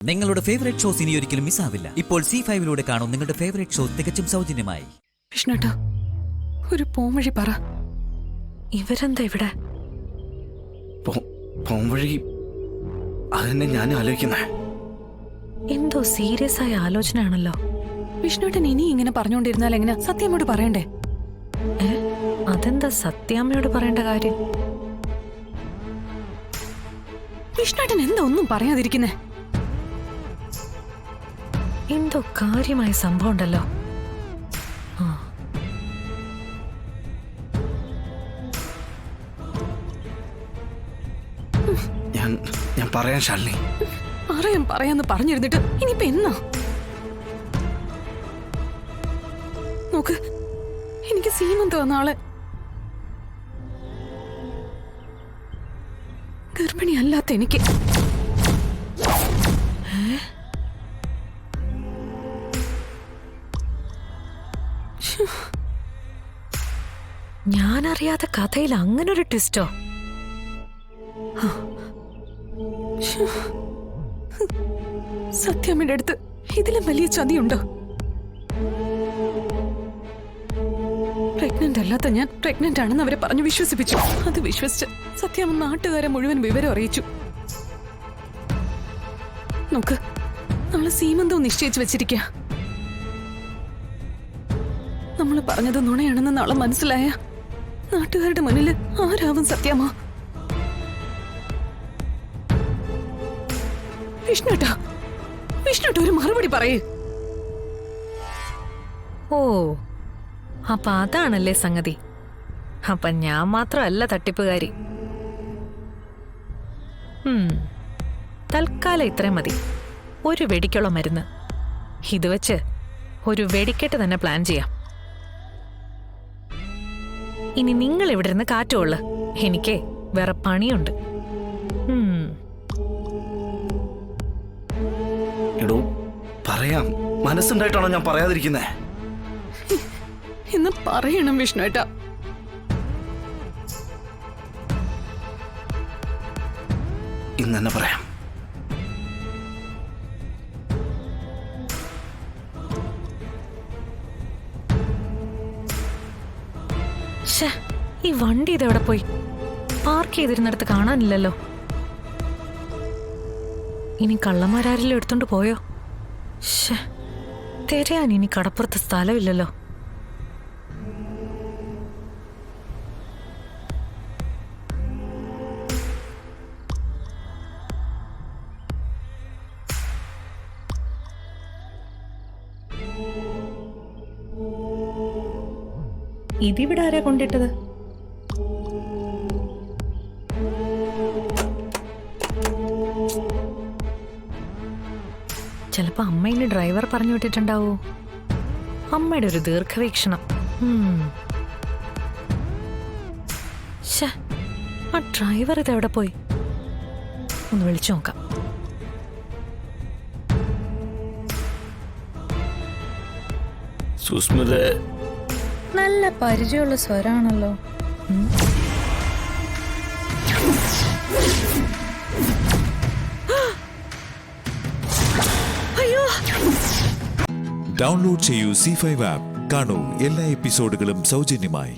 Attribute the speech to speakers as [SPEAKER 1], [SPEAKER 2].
[SPEAKER 1] നിങ്ങളുടെ favourite shows ഇനി ഒരിക്കലും മിസ്സാവില്ല. ഇപ്പോൾ C5 കാണും നിങ്ങളുടെ ഫേവറേറ്റ് ഷോ തികച്ചും സൗജന്യമായി.
[SPEAKER 2] കൃഷ്ണേട്ടാ, ഒരു പോംവഴി പറ. ഇവരെന്താ ഇവിടെ?
[SPEAKER 3] പോംവഴി അതെന്നെ ഞാൻ ആലോചിക്കുന്നേ.
[SPEAKER 2] എന്തോ സീരിയസ് ആയ ആലോചനയാണല്ലോ. വിഷ്ണുട്ടൻ ഇനി ഇങ്ങനെ പറഞ്ഞുകൊണ്ടിരുന്നാൽ എങ്ങനെ? സത്യാമ്മയോട് പറയണ്ടേ? അതെന്താ സത്യാമ്മയോട് പറയേണ്ട കാര്യം? വിഷ്ണുട്ടൻ എന്താ ഒന്നും പറയാതിരിക്കുന്നേ? എന്തോ കാര്യമായ സംഭവം ഉണ്ടല്ലോ.
[SPEAKER 3] ഞാൻ പറയാൻ ശാലിനി.
[SPEAKER 2] പറയാന്ന് പറഞ്ഞിരുന്നിട്ട് ഇനിയിപ്പോ എന്നാ? നോക്ക്, എനിക്ക് സീമന്തോ നാളെ. ഗർഭിണിയല്ലാത്ത എനിക്ക്. ഞാനറിയാത്ത കഥയിൽ അങ്ങനൊരു ട്വിസ്റ്റോ? സത്യാമ്മയുടെ അടുത്ത് ഇതിലും വലിയ ചതിയുണ്ടോ? പ്രഗ്നന്റ് അല്ലാത്ത ഞാൻ പ്രഗ്നന്റ് ആണെന്ന് അവരെ പറഞ്ഞു വിശ്വസിപ്പിച്ചു. അത് വിശ്വസിച്ച് സത്യാമ്മ നാട്ടുകാരെ മുഴുവൻ വിവരം അറിയിച്ചു. നോക്ക്, നമ്മള് സീമന്തവും നിശ്ചയിച്ചു വെച്ചിരിക്ക. നമ്മള് പറഞ്ഞത് നുണയാണെന്ന് നാളെ മനസ്സിലായ നാട്ടുകാരുടെ മുന്നിൽ ആരാവും സത്യാമ്മ? വിഷ്ണുട്ട ഒരു മറുപടി പറയേ. ഓ, അപ്പൊ അതാണല്ലേ സംഗതി. അപ്പൊ ഞാൻ മാത്രമല്ല തട്ടിപ്പുകാരി. തൽക്കാലം ഇത്രയും മതി. ഒരു വെടിക്കുള്ള മരുന്ന് ഇത് വെച്ച് ഒരു വെടിക്കെട്ട് തന്നെ പ്ലാൻ ചെയ്യാം. ഇനി നിങ്ങൾ ഇവിടെ ഇരുന്ന് കാറ്റുകൊള്ളു. എനിക്ക് വേറെ പണിയുണ്ട്.
[SPEAKER 3] എടോ, പറയാം. മനസ്സുണ്ടായിട്ടാണോ ഞാൻ പറയാതിരിക്കുന്നേ?
[SPEAKER 2] എന്ന് പറയണം വിഷ്ണുവേട്ടാ.
[SPEAKER 3] ഇന്ന് തന്നെ പറയാം.
[SPEAKER 2] ഈ വണ്ടി ഇതെവിടെ പോയി? പാർക്ക് ചെയ്തിരുന്നിടത്ത് കാണാനില്ലല്ലോ. ഇനി കള്ളന്മാരാരെല്ലാം എടുത്തോണ്ട് പോയോ? തിരയാൻ ഇനി കടപ്പുറത്ത് സ്ഥലമില്ലല്ലോ. ഇതിവിടെ ആരാ കൊണ്ടിട്ടത്? ചിലപ്പോ അമ്മ ഇനി ഡ്രൈവർ പറഞ്ഞു വിട്ടിട്ടുണ്ടാവോ? അമ്മയുടെ ഒരു ദീർഘവീക്ഷണം. ആ ഡ്രൈവർ ഇതെവിടെ പോയി? ഒന്ന് വിളിച്ചു നോക്കാം.
[SPEAKER 3] സുസ്മിത,
[SPEAKER 2] നല്ല പരിചയമുള്ള സ്വരാണല്ലോ.
[SPEAKER 4] ഡൗൺലോഡ് ചെയ്യൂ C5 ആപ്പ്. കാണൂ എല്ലാ എപ്പിസോഡുകളും സൗജന്യമായി.